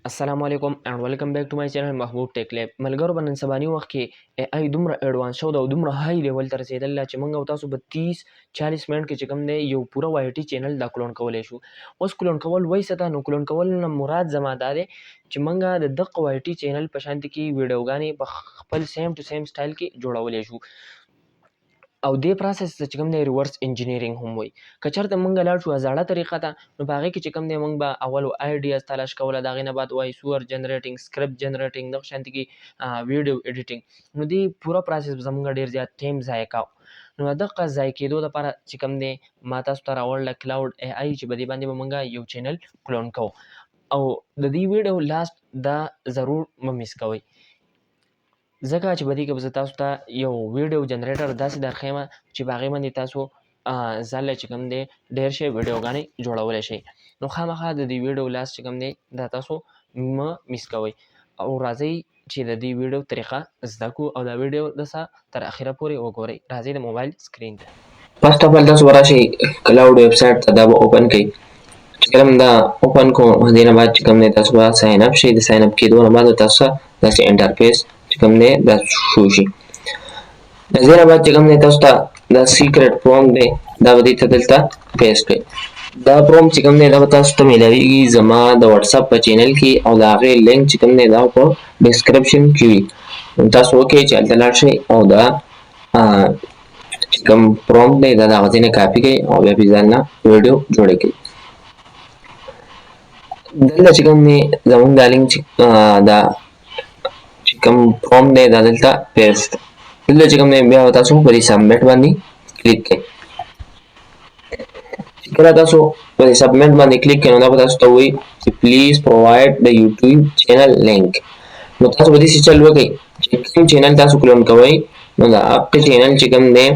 Assalamualaikum and welcome back to my channel محبوب ټیک لیب. ملګرو په نن سباني وخت کې AI دومره ایډوانس شو او دومره های لیول ته رسېدلی چې موږ او تاسو به 30-40 منټ کې چې کوم دی یو پوره وای ټي چینل دا کلون کولی شو. اوس کلون کول وایي څه ته؟ نو کلون کول نه مراد زما دا دی چې موږ د دغه وای ټي چینل په شانتي کې ویډیوګانې په خپل سیم ټو سیم سټایل کې جوړولی شو. او دې پروسس ته چې کوم دی ریورس انجینیرینګ هم وایي. که چېرته موږ لاړ شو زاړه طریقه ته نو په هغې کې چې کوم دی موږ به اول آیډیاز تلاش کوله، د هغې نه بعد وایس اوور جنریټینګ، سکرپټ جنریټینګ، دغه شانتي کې ویډیو ایډیټینګ. نو دې پوره پروسس به زموږ ډېر زیات ټایم ضایع کاوه. نو دغه ضایع کېدو دپاره چې کوم دی ما تاسو ته راوړله کلاوډ AI چې په دې باندې به موږ یو چینل کلون کوو. او د دې ویډیو لاست دا ضرور مه میس کوئ، ځکه چې په دې کې به زه تاسو ته یو ویډیو جنریټر داسې درښیم چې په هغې باندې تاسو ځان له چې کوم دی ډېر شی ویډیوګانې جوړولی شئ. نو خامخا د دې ویډیو لاست چې کوم دی دا تاسو مه میس کوئ او راځئ چې د دې ویډیو طریقه زده کړو او دا ویډیو داسې تر اخره پورې وګورئ. راځئ د موبایل سکرین ته. فرسټ اف ال تاسو به راشئ کلاوډ ویب سایټ ته، دا به اوپن کړئ. چې کله دا اوپن کړو دې نه بعد چې کوم دی تاسو به ساین اپ شئ. د ساین اپ کېدو نه بعد تاسو ته داسې انټرفیس چې کوم دی دا شو شي. د دې نه بعد چې کوم دی تاسو ته دا سیکرټ پرومپټ دی دا به دې ته دلته پیسټ کړئ. دا پرومپټ چې کوم دی دا به تاسو ته میلاویږي زما د واتساپ په چینل کې او د هغې لینک چې کوم دی دا په ډسکرپشن کې وي. تاسو وکړئ چې هلته لاړ شئ او دا چې کوم پرومپټ دی دا د هغه ځای نه کاپي کړئ او بیا پرې ځان نه ویډیو جوړه کړئ. دلته چې کوم دی زموږ دا لینک دا چې کوم پرومپټ دی دا دلته پیسټ. دلته چې کوم دی بیا تاسو په دې سبمیټ باندې کلیک کړئ. چې کله تاسو په دې سبمیټ باندې کلیک کړئ نو دا به تاسو ته وایي چې پلیز پرووایډ د یوټیوب چینل لینک. نو تاسو به داسې چل وکړئ چې کوم چینل تاسو کلون کوئ نو د هغه چینل چې کوم دی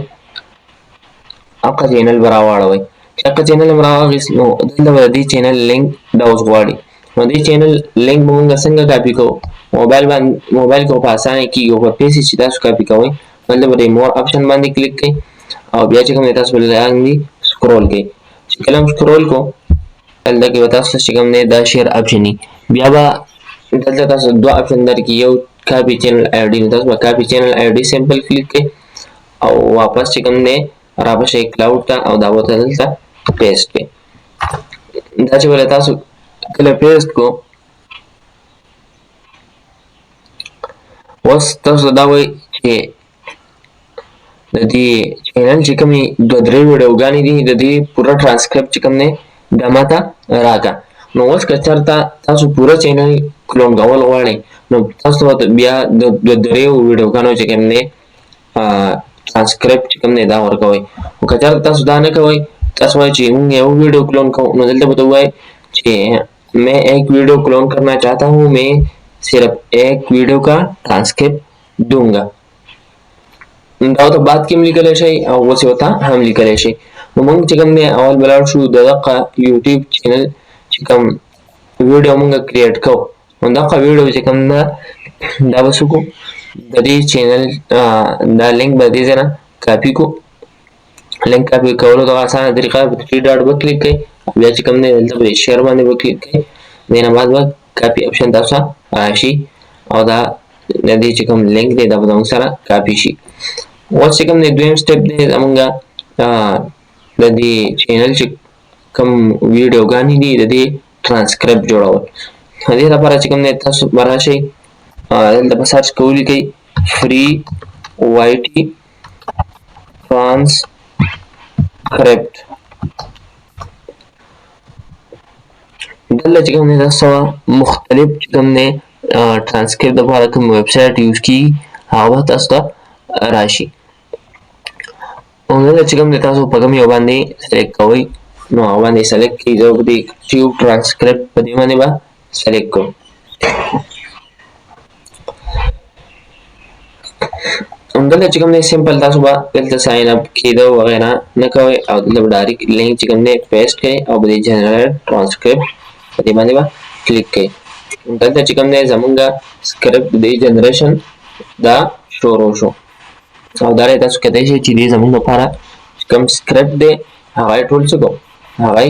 هغه چینل به راواړوئ. چې هغه چینل هم راواخیست نو دلته به د دې چینل لینک دا اوس غواړي. نو دې چینل لینک به موږ څنګه کاپي کوو؟ موبایل کې په اسانه کېږي او په پیسې چې تاسو کاپي کوئ دلته به د مور آپشن باندې کلیک کړئ او بیا چې کوم دی تاسو به لاندې سکرول کړئ. چې کله هم سکرول کړو دلته کې به تاسو ته چې کوم دی دا شیر آپشن وي. بیا به دلته تاسو دوه آپشن درکړي، یو کاپي چینل آی ډي. نو تاسو به کاپي چینل آی ډي سمپل کلیک کړئ او واپس چې کوم دی را به شئ کلاوډ ته او دا به دلته پیسټ کړئ. دا چې به تاسو کله پیسټ کړو اوس تاسو دا وایي چې د دې چینل چې کومې دوه درې ویډیوګانې دي د دې پوره ټرانسکرپټ چې کوم دی دا ماته راکړه. نو اوس که چېرته تاسو پوره چینل کلون کول غواړئ نو تاسو به بیا د دوه درې ویډیوګانو چې کوم دی ټرانسکرپټ چې کوم دی دا ورکوئ. خو که چېرته تاسو دا نه کوئ تاسو وایئ چې موږ یو ویډیو کلون کوو نو دلته به ته ووایئ कि मैं एक वीडियो क्लोन करना चाहता हूँ, मैं सिर्फ एक वीडियो का ट्रांसक्रिप्ट दूंगा. دا ته بعد کې هم لیکلی شئ او اوس یې ورته هم لیکلی شئ. نو موږ چې کوم دی اول به لاړ شو د دغه یوټیوب چینل چې کوم ویډیو موږ کریټ کوو نو دغه ویډیو چې کوم ده دا به څه کړو د دې چینل دا لینک به دې ځای نه کاپي کړو. لینک کاپي کولو دغه اسانه طریقه په 3 ډاټ به کلیک کړئ بیا چې کوم دی دلته به شیر باندې به کلیک کړئ. دې نه بعد به کاپي آپشن تاسو راشي او دا د دې چې کوم لینک دی دا به زموږ سره کاپي شي. اوس چې کوم دی دویم سټپ دی زموږ د دې چینل چې کوم ویډیوګانې دي د دې ټرانسکرپټ جوړول. د دې لپاره چې کوم دی تاسو به راشئ دلته به سرچ کې ولیکئ فري وای ټي ټرانسکرپټ. دلته چې کوم دی تاسو مختلف چې کوم دی ټرانسکرپټ لپاره کوم ویب سایټ یوز کېږي هغه به تاسو ته راشي. نو دلته چې کوم دی تاسو په کوم یو باندې سلیکټ کوئ نو هغه باندې سلیکټ کړئ. زه به د یوټیوب ټرانسکرپټ په دې باندې به سلیکټ کړم. دلته چې کوم دی سمپل تاسو به دلته ساین اپ کېدو وغیره نه کوئ او دلته به ډایرکټ لینک چې کوم دی پیسټ کړئ او په دې جنریټ ټرانسکرپټ په دې باندې به کلیک کړئ. دلته چې کوم دی زموږ سکرپټ د جنریشن دا شروع شو او دا تاسو کېدای شي چې دې زموږ لپاره کوم سکرپټ دی هغه ټول څه کو هغه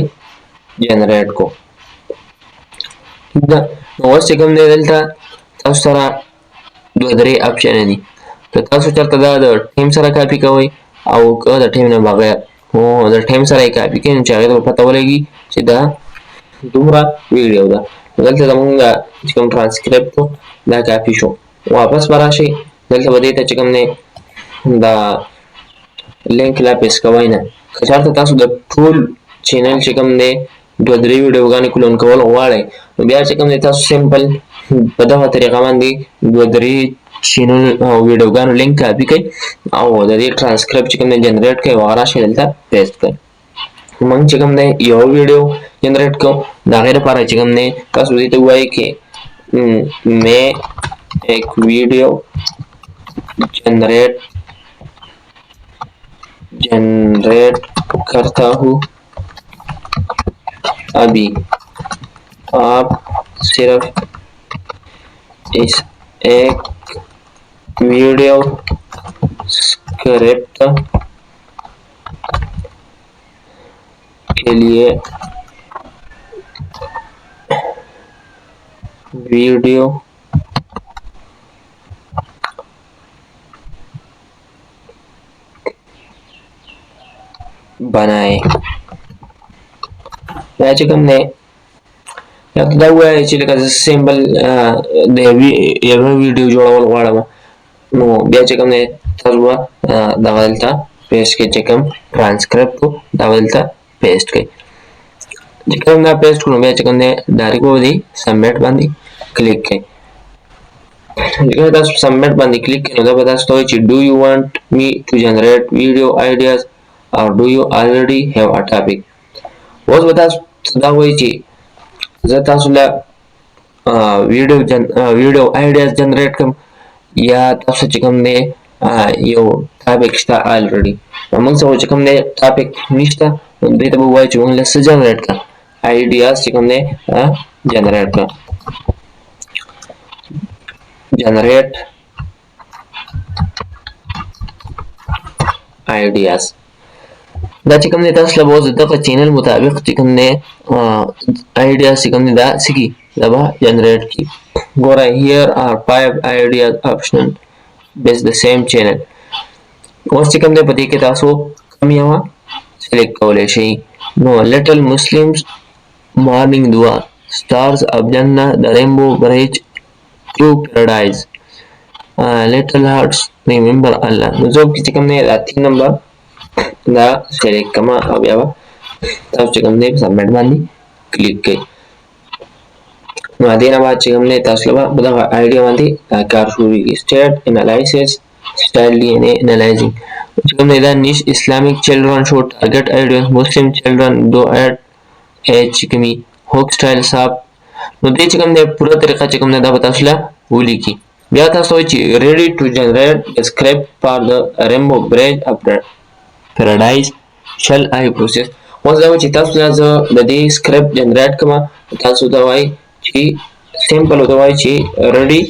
جنریټ کو. اوس چې کوم دی دلته تاسو سره دوه درې اپشن دي که تاسو چېرته دا د ټیم سره کاپي کوئ او که د ټیم نه بغیر خو د ټیم سره یې کاپي کوئ نو چې هغې ته به پته ولګي چې دا دومره ویډیو ده دلته زمونږ چې کوم ټرانسکریپټ و دا کاپي شو واپس به راشئ دلته به دې ته چې کوم دی دا لینک لا پیسټ کوئ نه که چېرته تاسو د ټول چینل چې کوم دی دوه درې ویډیوګانې کلون کول غواړئ نو بیا چې کوم دی تاسو سمپل په دغه طریقه باندې دوه درې چینل او ویډیوګانو لینک کاپي کړئ او د دې ټرانسکریپټ چې کوم دی جنریټ کړئ او هغه راشئ دلته پیسټ کړئ موږ چې کوم دی یو ویډیو جنریټ کوو د هغې لپاره چې کوم دی تاسو دې ته ووایئ چې میں ایک ویډیو جنریट करता हूँ अभी आप सिर्फ इस एक वीडियो स्क्रिप्ट के लिए वीडियो बनाए या چې کوم دی یا ته دا ووایې چې لکه زه سمپل د یوه ویډیو جوړول غواړم نو بیا چې کوم دی تاسو به دغه دلته پیسټ کړئ چې کوم ټرانسکریپټ و دا به دلته پیسټ کړئ چې کوم دا پیسټ کړو بیا چې کوم دی ډایرکټ به دې سبمیټ باندې کلیک کړئ چې کوم تاسو سبمیټ باندې کلیک کړئ نو دا به تاسو ته وایي چې do you want me to generate video ideas or do you already have a topic اوس به تاسو دا وایي چې زه تاسو له ویډیو آیډیاز جنریټ کړم یا تاسو چې کوم دی یو ټاپک شته الریډي موږ څه چې کوم دی ټاپک نشته نو دې ته به ووایو چې موږ له څه جنریټ کړه آیډیاز چې کوم دی جنریټ کړه جنریټ آیډیاز دا چې کوم دی تاسو له به اوس دغه چینل مطابق چې کوم دی آیډیاز چې کوم دی دا څه کړي دا به جنریټ کړي ګوره here are 5 ideas option based the same channel اوس چې کوم دی په دې کې تاسو کوم یوه سلیکټ کولی شئ نو little muslims morning dua stars of jannah the rainbow bridge to paradise little hearts remember Allah نو زه چې کوم دی دا 3 نمبر دا سلیکټ کړم او بیا به تاسو چې کوم دی سبمیټ باندې کلیک کړئ نو دې نه بعد چې کوم دی تاسو له به دغه آیډیا باندې کار شروع کړي state analysis style DNA analyzing چې کوم دی دا niche islamic children show target ideas muslim children do add age چې کومي hook style sap نو دې چې کوم دی پوره طریقه چې کوم دی دا به تاسو له ولیکي بیا تاسو وایي چې ready to generate a script for the rainbow bridge of paradise shall I process اوس دا چې تاسو له زه د دې سکرپټ جنریټ کوم تاسو دا وایي چې سمپل دا وایي چې ready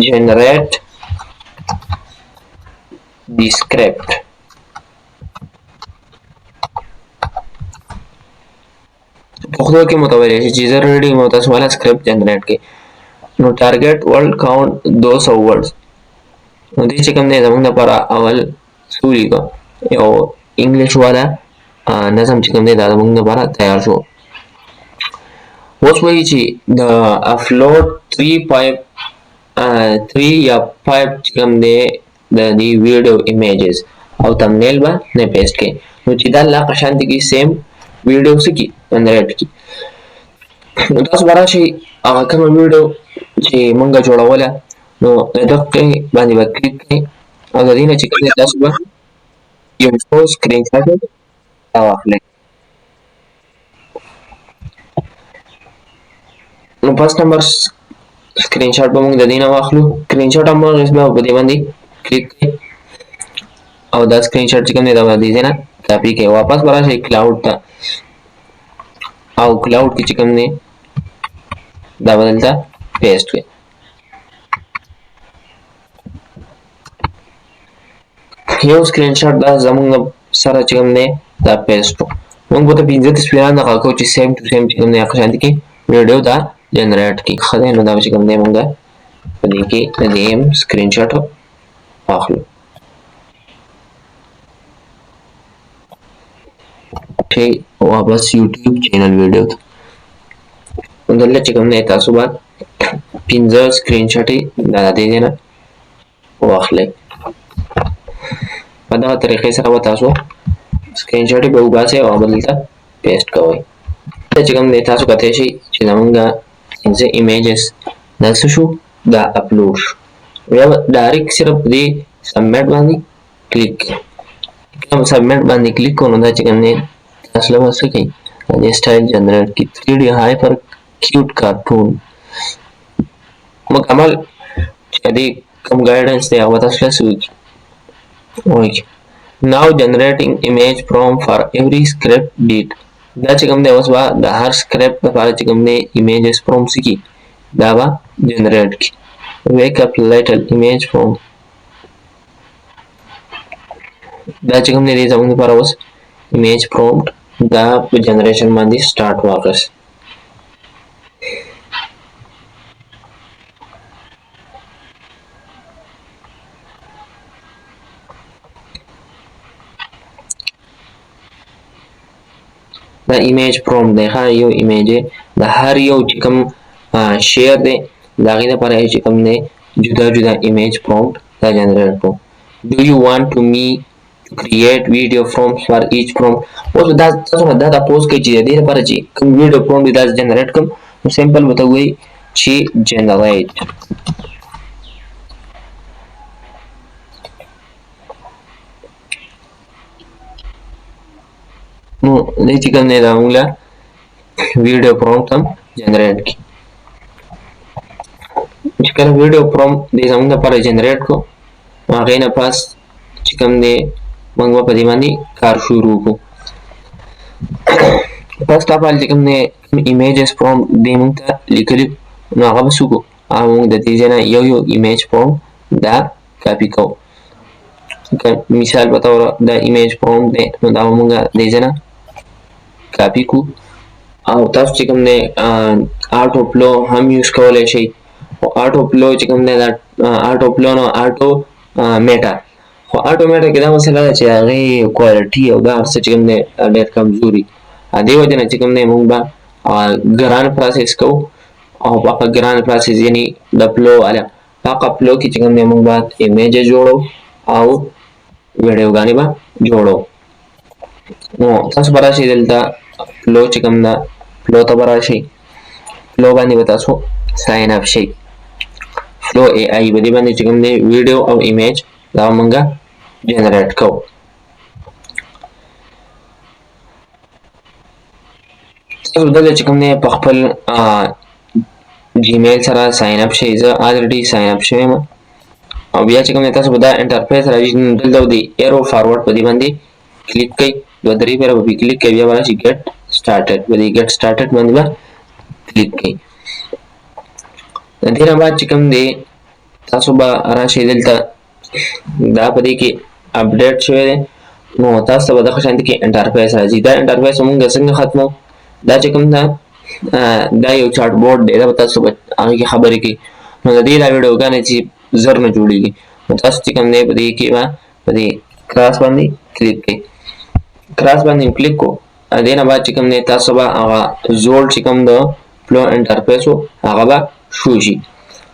generate the script پښتو کې متوجه شئ چې زه ready مو تاسو والا سکرپټ جنریټ کړئ نو ټارګټ ورلد کاونټ 200 ورډز نو دې چې کوم دی زموږ لپاره اول څه ولیکو یو انګلیش والا نظم چې کوم دی دا زموږ لپاره تیار شو اوس وایي چې د اپلوډ 3 یا 5 چې کوم دی د دې ویډیو ایمیجز او تمنیل به نه پیسټ کړئ نو چې دا لا په شانتي کې سیم ویډیو څه کړي جنریټ کړي نو تاسو به راشئ هغه کومه ویډیو چې موږ جوړوله نو د دقې باندې به کلیک کړئ او د دې نه چې کوم دی تاسو به یو څو سکرین شاټ واخلئ نو فرست نمبر سکرین شاټ به موږ د دې نه واخلو سکرین شاټ هم هغسې به په دې باندې کلیک کړئ او دا سکرین شاټ چې کوم دی دا به د دې نه کاپي کړئ واپس به راشئ کلاوډ ته او کلاوډ کې چې کوم دی دا به دلته پیسټ کړئ یو سکرین شاټ دا زموږ سره چې کوم دی دا پیسټ و موږ به ته 15 تصویران دغه کوو چې سیم ټو سیم چې کوم دی هغه شانتي کې ویډیو دا جنریټ کی خدای نو دا چې کوم دی مونږه په دې کې د دې سکرین شاټ واخلو ټیک واپس یوټیوب چینل ویډیو ته دلته چې کوم دی تاسو به 15 سکرین شاټ دا دې نه واخلئ په دغه طریقې سره به تاسو سکرین شاټ به وباسئ او بل ته پیسټ کوئ چې کوم دی تاسو کتای شئ چې زمونږ پنځه ایمیجز دا څه شو دا اپلوډ شو بیا به ډایرکټ صرف دې سبمیټ باندې کلیک کړئ کله سبمیټ باندې کلیک کوو نو دا چې کوم دی تاسو له څه کوي دې سټایل جنریټ کی 3D هایپر کیوټ کارټون مکمل چې دې کوم ګایډنس دی هغه تاسو له وایي now generating image prompt for every script date دا چې کوم دی اوس به د هر سکرپټ لپاره چې کوم دی ایمیجز پرومپټ کی دا به جنریټ کی wake up title image prompt دا چې کوم دی زموږ لپاره اوس ایمیج پرومپټ دا په جنریشن باندې سٹارټ واغس دا ایمیج پرومپټ دی ها یو ایمیج د هر یو چې کوم شیر دی دا غي لپاره چې کوم دی جدا جدا ایمیج پرومپټ دا جنریټ کو do you want to me to create video prompts for each prompt اوس دا تاسو دا پوسټ کې چې دې لپاره چې کوم ویډیو پرومپټ دا جنریټ کوم نو سمپل وته وي چې جنریټ نو دې چې کوم دی دا موږ ویډیو پرومپټ هم جنریټ کی چې کله ویډیو پرومپټ دې زموږ لپاره جنریټ کو هغه نه پاس چې کوم دی موږ په دې باندې کار شروع کو فرست اف ال چې کوم دی ایمیجز پرومپټ دې موږ ته لیکلي نو هغه وسو او موږ د دې نه یو ایمیج پرومپټ دا کاپی کو مثال په تور دا ایمیج پرومپټ دی نو دا موږ دې نه کاپی کو او تاسو چې کوم دی آټو فلو هم یوز کولای شئ او آټو فلو چې کوم دی دا آټو فلو نو آټو میټا خو آټو میټا کې دا مسله ده چې هغه کوالټي او دا څه چې کوم دی ډېر کمزوري دې وجه نه چې کوم دی موږ به ګران پروسس کوو او په ګران پروسس یعنی د فلو اله هغه فلو کې چې کوم دی موږ به ایمیج جوړو او ویډیوګانې به جوړو نو تاسو براشي دلته فلو چې کوم دا فلو ته براشي فلو باندې به تاسو ساين اپ شي فلو ای آی باندې چې کوم دی ویډیو او ایمیج دا موږ جنریټ کوو تاسو دلته چې کوم دی په خپل جیمیل سره ساين اپ شي زه الریډي ساين اپ شوم او بیا چې کوم تاسو دا انټرفیس راځي دلته دی ایرو فارورډ په دې باندې کلیک کړئ دو درې پیره په کلیک کوي بیا ورشي ګیټ سٹارټډ باندې ګیټ سٹارټډ باندې کلیک کړئ د دې نه بعد چې کوم دی تاسو به راشي دلته دا په دې کې اپډیټ شوی دی نو تاسو به د خشانت کې انټرفیس راځي دا انټرفیس موږ څنګه ختمو دا چې کوم دا یو چارت بورډ دی دا تاسو به هغه کې خبرې کوي نو د دې لا ویډیوګانې چې زر نه جوړیږي نو تاسو چې کوم دی په دې کې په دې کراس باندې کلیک کړئ کراس باندې کلیک کو دې نه بعد چې کوم دی تاسو به هغه زوړ چې کوم د فلو انټرفیس هغه به شو شي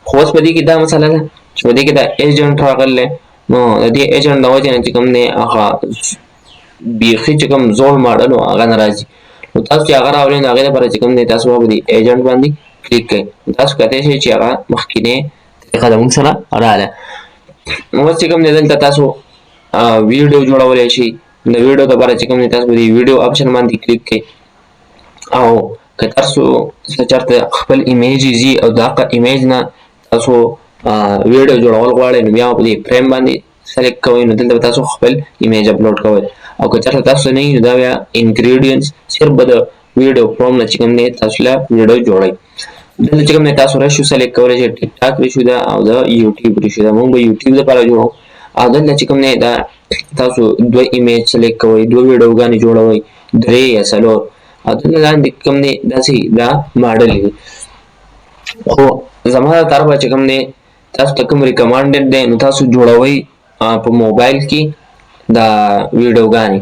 خو اوس په دې کې دا مسله ده چې په دې کې دا ایجنټ راغلی نو د دې ایجنټ د وجې نه چې کوم دی هغه بیخي چې کوم زوړ ماډل هغه نه راځي نو تاسو چې هغه راولئ نو هغې لپاره چې کوم دی تاسو به په دې ایجنټ باندې کلیک کړئ تاسو کتلی شئ چې هغه مخکینی طریقه زموږ سره راغله نو اوس چې کوم دی دلته تاسو ویډیو جوړولی شئ د ویډیو لپاره چې کوم دی تاسو په دې ویډیو آپشن باندې کلیک کړئ او که تاسو چېرته خپل ایمیج ځي او د هغه ایمیج نه تاسو ویډیو جوړول غواړئ نو بیا په دې فریم باندې سلیکټ کوئ نو دلته به تاسو خپل ایمیج اپلوډ کوئ او که چېرته تاسو نه وي نو دا بیا انګریډینټس صرف به د ویډیو فروم نه چې کوم دی تاسو له ویډیو جوړئ دلته چې کوم دی تاسو ریشو سلیکټ کولی شئ ټیک ټاک ریشو ده او د یوټیوب ریشو ده موږ به یوټیوب لپاره جوړو او دلته چې کوم دی دا تاسو دوه ایمیج سلیکټ کوئ دوه ویډیوګانې جوړوئ درې یا څلور او دلته لاندې کوم دی داسې دا ماډل دی خو زما د طرفه چې کوم دی تاسو ته کوم ریکمانډډ دی نو تاسو جوړوئ په موبایل کې دا ویډیوګانې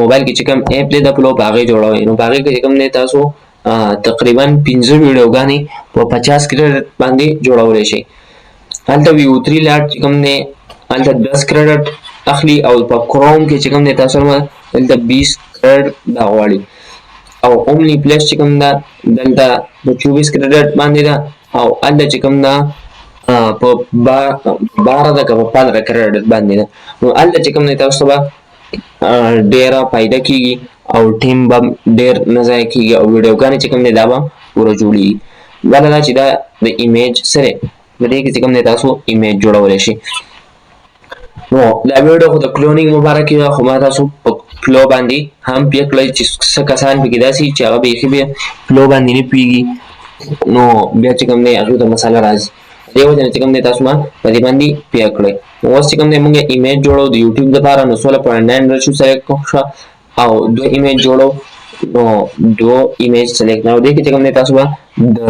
موبایل کې چې کوم اپ دی د پلو په هغې جوړوئ نو په هغې کې چې کوم دی تاسو تقریبا 15 ویډیوګانې په 50 کریډټ باندې جوړولی شئ هلته ویو 3 لاټ چې کوم دی هلته 10 کریډټ اخلي او په کروم کې چې کوم دی تاسو دلته 20 کریډټ دا غواړي او اومنی پلس چې کوم ده دلته په 24 کریډټ باندې ده او هلته چې کوم ده په 12 ده که په 15 کریډټ باندې ده نو هلته چې کوم دی تاسو به ډېره فایده کېږي او ټیم به ډېر نه ضایع کېږي او ویډیوګانې چې کوم دی دا به پوره جوړېږي بله دا چې دا د ایمیج سره په دې کې چې کوم دی تاسو ایمیج جوړولی شئ نو دا ویډیو خو د کلونینګ مبارکې ده خو ما تاسو په فلو باندې هم پوه کړئ چې څه کسان پکې داسې چې هغه بیخي بیا فلو باندې نه پوهېږي نو بیا چې کوم دی هغوی ته مسله راځي دې وجه نه چې کوم دی تاسو ما په دې باندې پوه کړئ نو اوس چې کوم دی مونږ ایمیج جوړو د یوټیوب دپاره نو 16.9 رشو سلیکټ شوه او دو ایمیج جوړو نو دو ایمیج سلیکټ نه دې کې چې کوم دی تاسو به د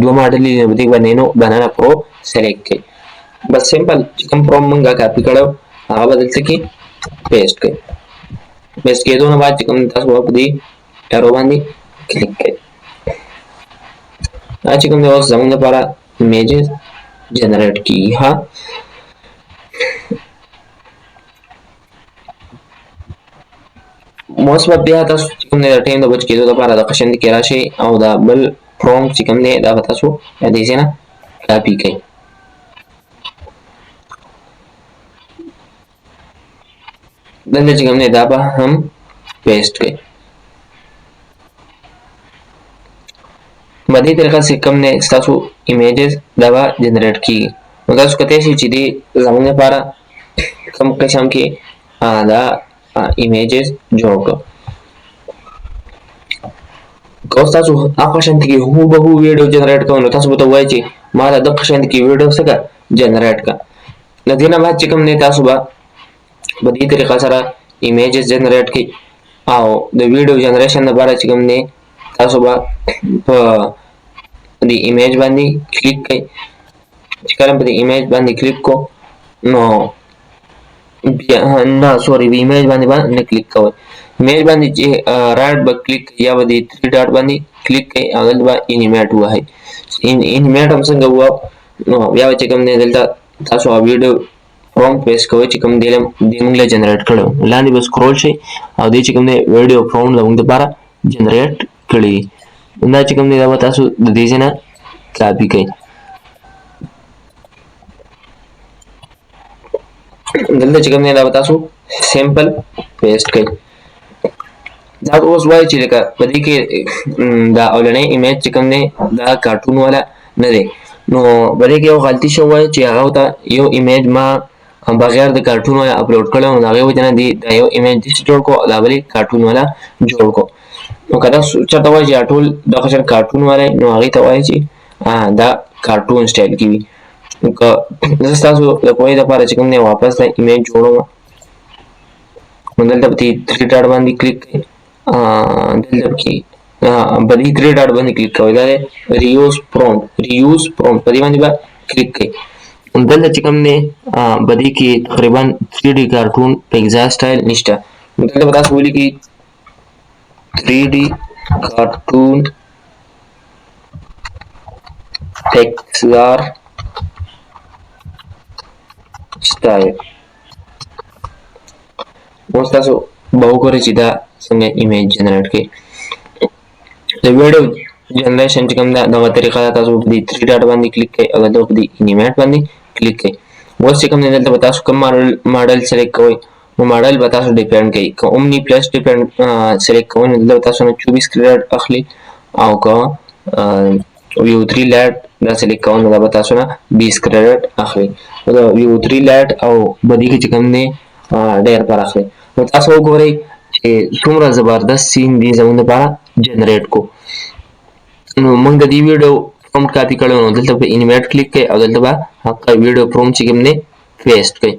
دوه ماډل دي نو دې باندې نو بنانا پرو سلیکټ کړئ بس سمپل چې کوم پروم مونږه کاپي کړو هغه به دلته کې پیسټ کړئ پیسټ کېدو نه بعد چې کوم تاسو به په دې ایرو باندې کلیک کړئ دا چې کوم دی اوس زموږ لپاره images generate کیږي ها اوس به بیا تاسو چې کوم دی د ټایم د بچ کېدو لپاره د قشند کې راشئ او دا بل پروم چې کوم دی دا به تاسو د دې ځای نه کاپي کړئ دلته چې کوم دی دا به هم پیسټ کړئ په دې طریقه سره کوم دی ستاسو ایمیجز دا به جنریټ کیږي نو تاسو کولای شئ چې دې زموږ لپاره کوم قسم کې دا ایمیجز جوړ کړو که تاسو هغه شانتي کې هوبهو ویډیو جنریټ کوئ نو تاسو به ته وایئ چې ما دا دغه شانتي کې ویډیو څه کړه جنریټ کړه د دې نه بعد چې کوم دی تاسو به په دې طریقه سره ایمیجز جنریټ کړئ او د ویډیو جنریشن لپاره چې کوم دی تاسو به په دې ایمیج باندې کلیک کړئ چې کله په دې ایمیج باندې کلیک کو نو بیا نه سوري د ایمیج باندې نه کلیک کوئ ایمیج باندې چې رائټ به کلیک یا به د 3 ډاټ باندې کلیک کړئ او دلته به انیمیټ ووهئ انیمیټ هم څنګه ووهو نو بیا چې کوم دی دلته تاسو ویډیو پرومپټ پیسټ کوئ چې کوم دی موږ له جنریټ کړو لاندې به سکرول شئ او دې چې کوم دی ویډیو پرومپټ زموږ دپاره جنریټ کړي دا چې کوم دی دا به تاسو د دې ځای نه کاپي کړئ دلته چې کوم دی دا به تاسو سمپل پیسټ کړئ دا اوس وایي چې لکه په دې کې دا اولنی ایمیج چې کوم دی دا کارټون والا نه دی نو په دې کې یو غلطي شوی چې هغه ته یو ایمیج ما بغیر د کارټون والا اپلوډ کړی نو د هغې وجې نه دا یو ایمیج داسې جوړ کړو دا بل یې کارټون والا جوړ کړو نو که دا چېرته وایي چې ټول دغه شان کارټون والا نو هغې ته وایي چې دا کارټون سټایل کې وي نو که زه ستاسو د پوهې دپاره چې کوم دی واپس دا ایمیج جوړوم نو دلته په دې 3 ډاټ باندې کلیک کړئ دلته کې په دې 3 ډاټ باندې کلیک کوئ دا دی ریوز پرومپټ په دې باندې به کلیک کړئ دلته چې کوم دی په دې کې تقریبا 3D کارټون پیکزا سټایل نشته دلته به تاسو ولیکئ 3D cartoon Pixar style اوس تاسو به وګورئ چې دا څنګه ایمیج جنریټ کړي د ویډیو جنریشن چې کوم ده دغه طریقه ده تاسو په دې 3 ډاټ باندې کلیک کړئ او دلته په دې انیمیټ باندې کلیک کړئ اوس چې کوم دی دلته به تاسو کوم ماډل سلیکټ کوئ نو ماډل به تاسو ډیپینډ کوي که اومني پلس ډیپینډ سلیکټ کوئ نو دلته به تاسو نه 24 کریډټ اخلي او که ویو 3 لاټ دا سلیکټ کوئ نو دا به تاسو نه 20 کریډټ اخلي نو د ویو 3 لاټ او بدی کې چې کوم دی ډېر پر اخلي نو تاسو وګورئ چې څومره زبردست سین دی زموږ لپاره جنریټ کو نو موږ د دې ویډیو پرومپټ کاپي کړو نو دلته په انیمیټ کلیک کړئ او دلته به هغه ویډیو پرومپټ چې کوم دی پیسټ کړئ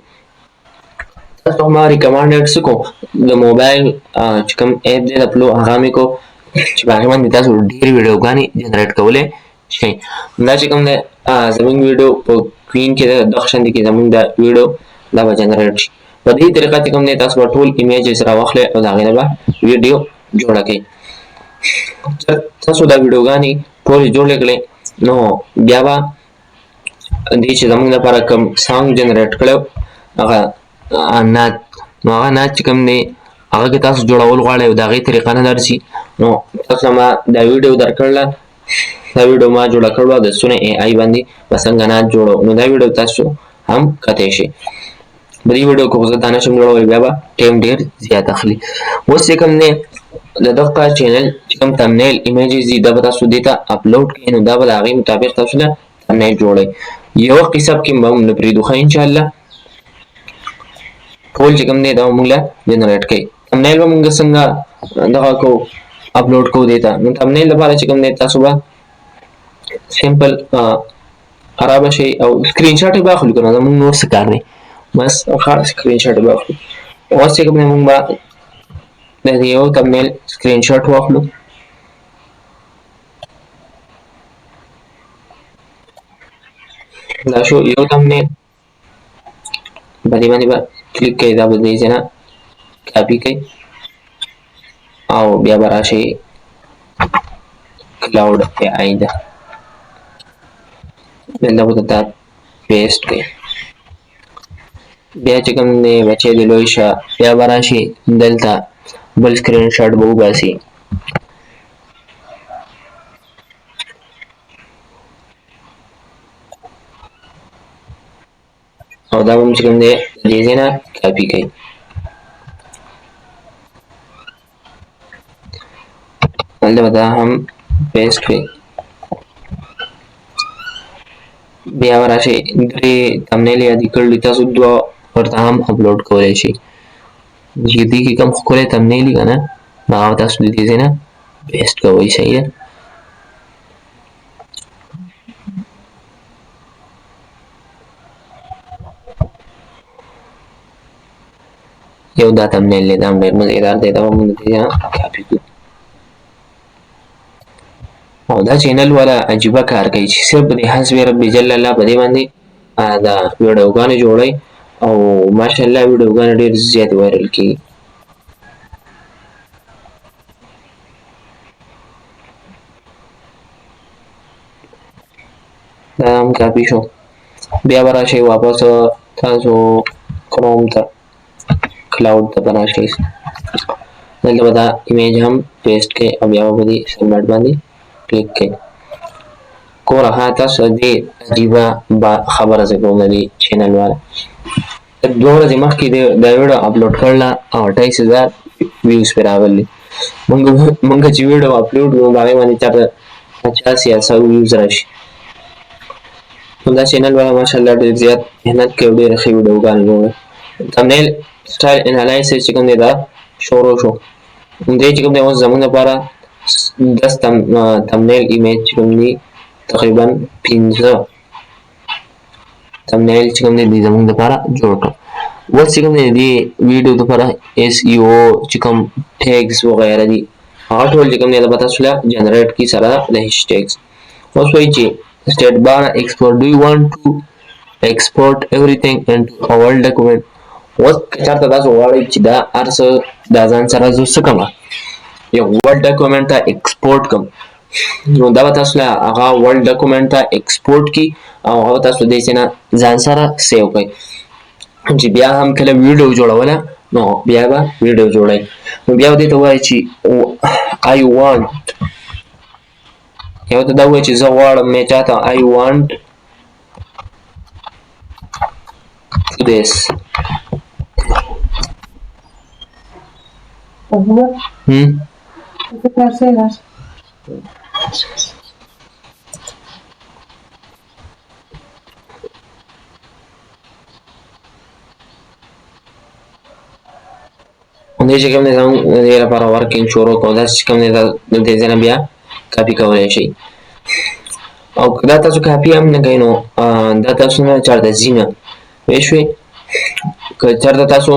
تاسو ما ریکمانډډ څه کو د موبایل چې کوم اپ دی د پلو هغه مې کو چې په هغې باندې تاسو ډېرې ویډیوګانې جنریټ کولی شي. دا چې کوم دی زموږ ویډیو په کوین کې دغه شان دي کې زموږ د ویډیو دا به جنریټ شي. په دې طریقه چې کوم دی تاسو به ټول ایمیجز راواخلئ او د هغې نه به ویډیو جوړه کړئ. تاسو دا ویډیوګانې ټولې جوړې کړئ نو بیا به دې چې زموږ لپاره کوم سانګ جنریټ کړی هغه نعت نو هغه نعت چې کوم دی هغه کې تاسو جوړول غواړئ او د هغې طریقه نه درشي نو تاسو ما دا ویډیو درکړله دا ویډیو ما جوړه کړې وه د سونه اے آی باندې به څنګه نعت جوړو نو دا ویډیو تاسو هم کتی شئ. په دې ویډیو کې خو زه دا نشم جوړولی بیا به ټایم ډېر زیات اخلي. اوس چې کوم دی د دغه چینل چې کوم تمنیل ایمیجز دي دا به تاسو دې ته اپلوډ کړئ نو دا به د هغې مطابق تاسو له تمنیل جوړئ. یوه قسم کې به موږ نه پرېږدو ښه انشاءالله ټول چې کوم دی دا به موږ له جنریټ کوي. تمنیل به موږ څنګه دغه کوو اپلوډ کوو دې ته نو تمنیل لپاره چې کوم دی تاسو به سمپل رابه شئ او سکرین شاټ یې به اخلو که نه زموږ نور څه کار دی بس ښه سکرین شاټ یې به اخلو. اوس چې کوم دی موږ به د یو تمنیل سکرین شاټ واخلو دا شو یو تمنیل په دې باندې به کلیک کوئ دا به دې ځای نه کاپي کوئ او بیا به راشئ کلاوډ اے آی ده دلته به درته پیسټ کوئ. بیا چې کوم دی بچی دې لوی شه بیا به راشي دلته بل سکرین شاټ به وباسي او دا به چې کوم دی دې ځای نه کاپي کوي دلته به دا هم پیسټ کوي. بیا به راشئ درې تمنیل یادې کړلي تاسو دوه ورته هم اپلوډ کولی شئ چې دې کې کوم ښکلی تمنیل وي که نه نو هغه تاسو د دې ځای نه پیسټ کوئ. صحیح ده. یو دا تمنیل دی دا هم ډېر مزېدار دی دا به موږ د دې ځای نه کاپي کړو او دا چینل والا عجیبه کار کوي چې صرف د حسب رب جل الله په دې باندې دا ویډیوګانې جوړوي او ماشاءالله ویډیوګانې ډېر زیات وایرل کېږي. دا هم کاپي شو. بیا به راشئ واپس تاسو کروم ته کلاوډ ته به راشئ دلته به دا ایمیج هم پیسټ کړئ او بیا به په دې سبمټ باندې کلیک کړئ. ګوره ښه تاسو دې عجیبه خبره زه کوم د دې چینل والا 2 ورځې مخکې دا ویډیو اپلوډ کړله او 28,000 ویوز پرې راغلي. مونږ چې ویډیو اپلوډ کړو په هغې باندې چاته 50 یا 100 ویوز راشي. دا چینل والا ماشاءالله ډېر زیات محنت کوي او ډېرې ښې ویډیوګانې جوړوي. تمنیل سټایل انالایسس چې کوم دی دا شروع شو دی چې کوم دی اوس زموږ لپاره 10 تمنیل ایمیج چې کوم دی تقریبا 15 تمنیل چې کوم دی زموږ لپاره جوړ کړ. اوس چې کوم دی د دې ویډیو لپاره SEO چې کوم ټیګز وغیره دي هغه ټول چې کوم دی دا به تاسو له جنریټ کړي سره د هیشټیګز. اوس وایي چې state bar export do you want to export everything into a word document. اوس که چېرته تاسو غواړئ چې دا هر څه دا ځان سره زه څه کړم یو ورډ ډاکومنټ ته ایکسپورټ کړم نو دا به تاسو له هغه ورډ ډاکومنټ ته ایکسپورټ کړي او هغه به تاسو دې ځای نه ځان سره سیو کړئ چې بیا هم کله ویډیو جوړوله نو بیا به ویډیو جوړئ نو بیا به دې ته ووایئ چې I want یو ته دا ووایئ چې زه غواړم مې چاته I want this ¿Qué parcelas? دې چې کوم دی زموږ د دې لپاره ورکینګ شروع کړو دا چې کوم دی د دې ځای نه بیا کاپي کولی شئ او که دا تاسو کاپي هم نه کوئ نو دا تاسو نه چېرته ځي نه پوه شوې که چېرته تاسو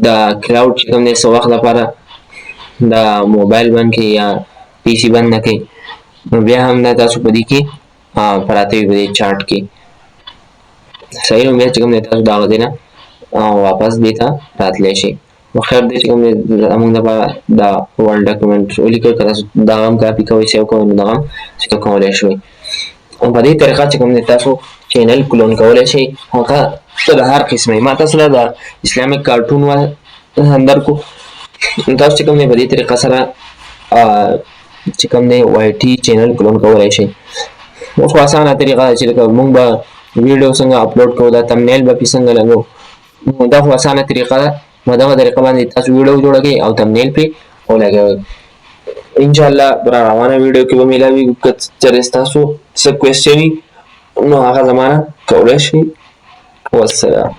د کلاوډ چې کوم دی څه وخت لپاره د موبایل بند کړئ یا PC بند نه کړئ نو بیا هم دا تاسو په دې کې پراته وي په دې چارټ کې. صحیح نو بیا چې کوم دی تاسو د هغه ځای نه واپس دې ته راتلی شئ. نو خیر دی چې کوم دی زموږ دپاره دا ورډ ډاکومنټ ولیکئ، که تاسو دغه هم کاپي کوئ سیو کوئ نو دغه هم چیک کولی شئ. او په دې طریقه چې کوم دی تاسو چینل کلون کولی شئ، هغه د هر قسمه ما تاسو له د اسلامیک کارټون درکو، تاسو چې کوم دی په دې طریقه سره چې کوم دی وای ټي چینل کلون کولی شئ. اوس خو اسانه طریقه ده چې لکه موږ به ویډیو څنګه اپلوډ کوو، دا تمنیل به پې څنګه لګو، نو دا خو اسانه طریقه ده. په دغه طریقه باندې تاسو ویډیو جوړه کړئ او تمنیل پرې ولګوئ. انشاءالله را روانه ویډیو کې به میلاویږي. که چېرې ستاسو څه کوېسچن وي نو هغه زمانه کولی شئ. والسلام.